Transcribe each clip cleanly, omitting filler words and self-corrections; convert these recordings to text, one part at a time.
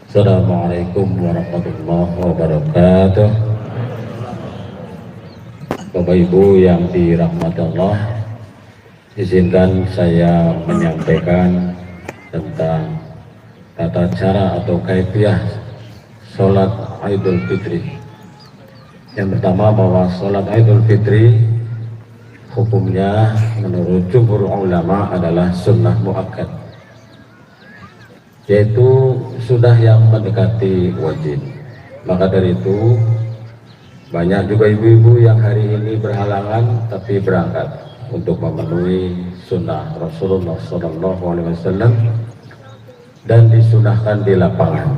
Assalamualaikum warahmatullahi wabarakatuh. Bapak Ibu yang dirahmati Allah, izinkan saya menyampaikan tentang tata cara atau kaifiah sholat Idul Fitri. Yang pertama, bahwa sholat Idul Fitri hukumnya menurut jumhur ulama adalah sunnah muakkad, yaitu sudah yang mendekati wajib. Maka dari itu banyak juga ibu-ibu yang hari ini berhalangan tapi berangkat untuk memenuhi sunnah Rasulullah SAW, dan disunahkan di lapangan,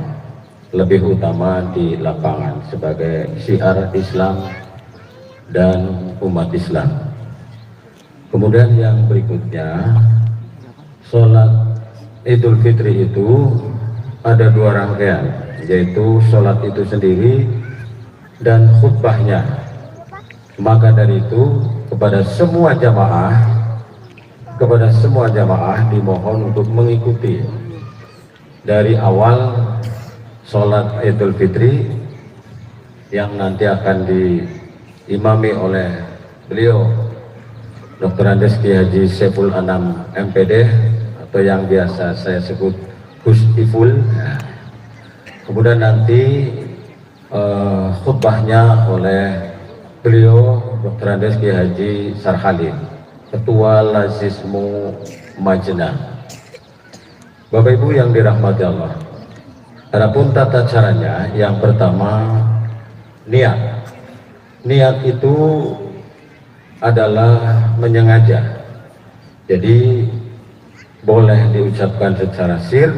lebih utama di lapangan sebagai syiar Islam dan umat Islam. Kemudian yang berikutnya, sholat Idul Fitri itu ada dua rangkaian, yaitu sholat itu sendiri dan khutbahnya. Maka dari itu kepada semua jamaah dimohon untuk mengikuti dari awal sholat Idul Fitri yang nanti akan diimami oleh beliau Dr. Andes Kiai Haji Saiful Anam MPD, atau yang biasa saya sebut Gus Iful. Kemudian nanti khutbahnya oleh beliau Dr. Andes Kiai Haji Sarhalin, Ketua Lazismu Majna. Bapak Ibu yang dirahmati Allah, adapun tata caranya, yang pertama niat. Niat itu adalah menyengaja, jadi boleh diucapkan secara sir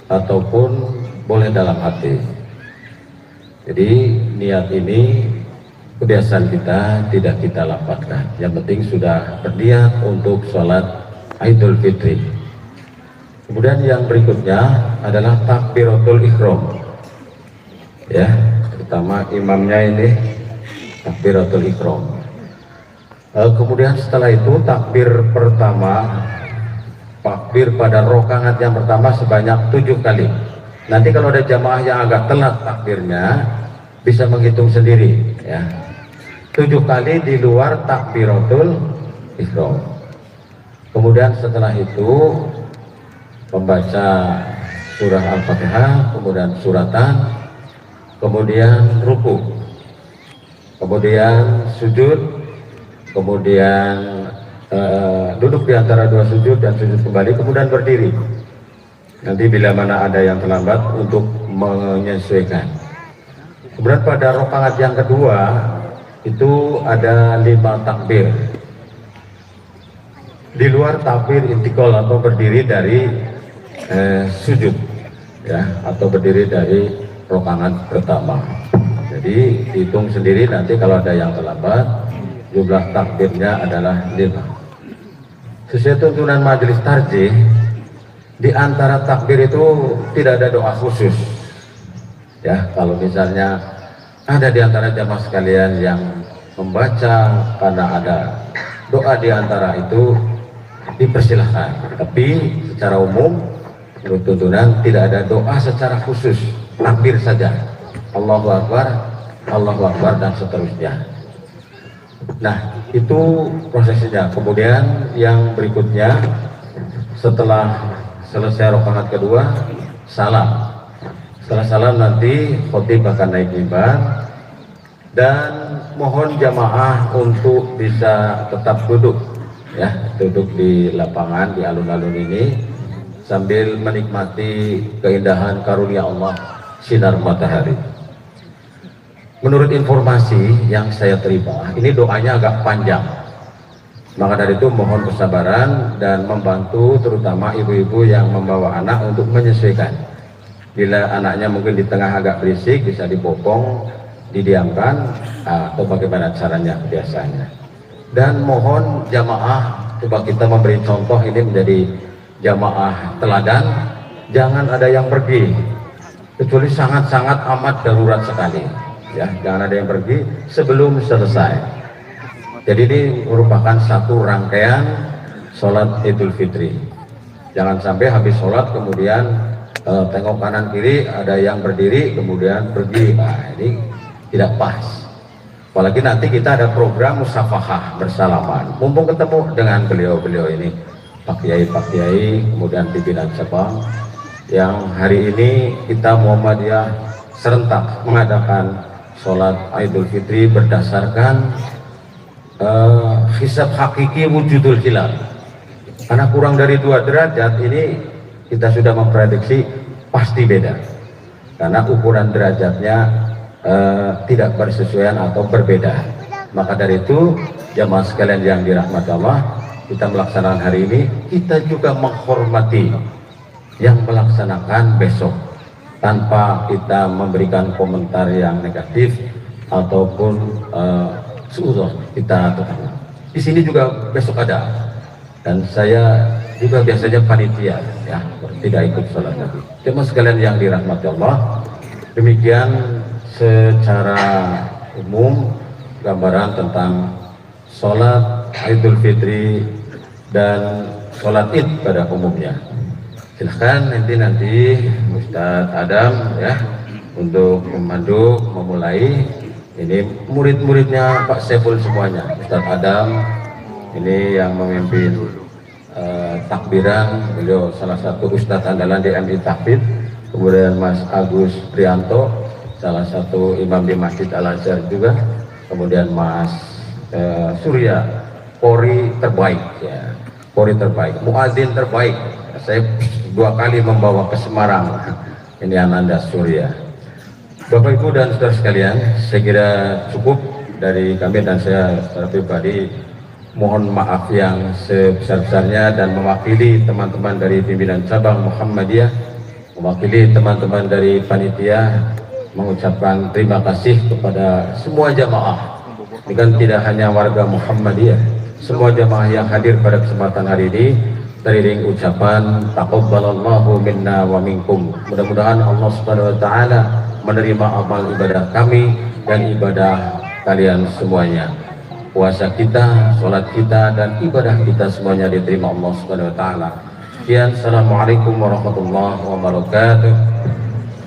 ataupun boleh dalam hati. Jadi niat ini kebiasaan kita tidak kita lafadzkan, yang penting sudah berniat untuk sholat Idul Fitri. Kemudian yang berikutnya adalah takbiratul ihram, ya, terutama imamnya ini takbiratul ihram. Kemudian setelah itu takbir pertama, takbir pada rokaat yang pertama sebanyak 7 kali. Nanti kalau ada jamaah yang agak telat takbirnya, bisa menghitung sendiri, ya. 7 kali di luar takbiratul ihram. Kemudian setelah itu membaca surah Al-Fatihah, kemudian suratan, kemudian ruku, kemudian sujud, kemudian duduk di antara dua sujud dan sujud kembali, kemudian berdiri. Nanti bila mana ada yang terlambat untuk menyesuaikan. Kemudian pada rakaat yang kedua itu ada 5 takbir. Di luar takbir intikal atau berdiri dari sujud, ya, atau berdiri dari rakaat pertama. Jadi hitung sendiri nanti kalau ada yang terlambat, jumlah takbirnya adalah 5. Sesuai tuntunan majelis tarjih, di antara takbir itu tidak ada doa khusus, ya. Kalau misalnya ada di antara jamaah sekalian yang membaca karena ada doa di antara itu, dipersilahkan. Tapi secara umum menurut tuntunan tidak ada doa secara khusus, takbir saja, Allahu Akbar, Allahu Akbar, dan seterusnya. Nah, itu prosesnya. Kemudian yang berikutnya, setelah selesai rakaat kedua, salam. Setelah salam nanti khotib akan naik mimbar, dan mohon jamaah untuk bisa tetap duduk, ya, duduk di lapangan, di alun-alun ini, sambil menikmati keindahan karunia Allah, sinar matahari. Menurut informasi yang saya terima, ini doanya agak panjang. Maka dari itu mohon kesabaran dan membantu terutama ibu-ibu yang membawa anak untuk menyesuaikan. Bila anaknya mungkin di tengah agak berisik, bisa dipopong, didiamkan, atau bagaimana caranya biasanya. Dan mohon jamaah, coba kita memberi contoh ini menjadi jamaah teladan, jangan ada yang pergi, kecuali sangat-sangat amat darurat sekali. Ya, jangan ada yang pergi sebelum selesai. Jadi ini merupakan satu rangkaian sholat Idul Fitri. Jangan sampai habis sholat kemudian tengok kanan kiri, ada yang berdiri kemudian pergi. Nah, ini tidak pas. Apalagi nanti kita ada program musafahah bersalaman. Mumpung ketemu dengan beliau-beliau ini, Pak Kiai, kemudian pimpinan cabang, yang hari ini kita Muhammadiyah serentak mengadakan sholat Idul Fitri berdasarkan hisab hakiki wujudul hilal. Karena kurang dari 2 derajat ini kita sudah memprediksi pasti beda. Karena ukuran derajatnya tidak bersesuaian atau berbeda. Maka dari itu jamaah sekalian yang dirahmati Allah, kita melaksanakan hari ini, kita juga menghormati yang melaksanakan besok tanpa kita memberikan komentar yang negatif ataupun suudzon. Kita tetap di sini juga besok ada, dan saya juga biasanya panitia ya, tidak ikut sholat Nabi. Jemaah sekalian yang dirahmati Allah, demikian secara umum gambaran tentang sholat Idul Fitri dan sholat Id pada umumnya. Silahkan nanti Ustadz Adam ya untuk memandu memulai. Ini murid-muridnya Pak Saiful semuanya. Ustadz Adam ini yang memimpin takbiran, beliau salah satu Ustadz andalan di MI Takbir. Kemudian Mas Agus Prianto, salah satu imam di Masjid Al-Azhar juga. Kemudian Mas Surya, Polri terbaik ya, Polri terbaik, muadzin terbaik. Saya 2 kali membawa ke Semarang. Ini Ananda Surya. Bapak Ibu dan saudara sekalian, saya kira cukup dari kami, dan saya secara pribadi mohon maaf yang sebesar-besarnya, dan mewakili teman-teman dari pimpinan cabang Muhammadiyah, mewakili teman-teman dari panitia, mengucapkan terima kasih kepada semua jamaah. Ini kan tidak hanya warga Muhammadiyah, semua jamaah yang hadir pada kesempatan hari ini, teriring ucapan taqabbalallahu minna wa minkum. Mudah-mudahan Allah Subhanahu wa taala menerima amal ibadah kami dan ibadah kalian semuanya. Puasa kita, sholat kita, dan ibadah kita semuanya diterima Allah Subhanahu wa taala. Sekian, assalamualaikum warahmatullahi wabarakatuh.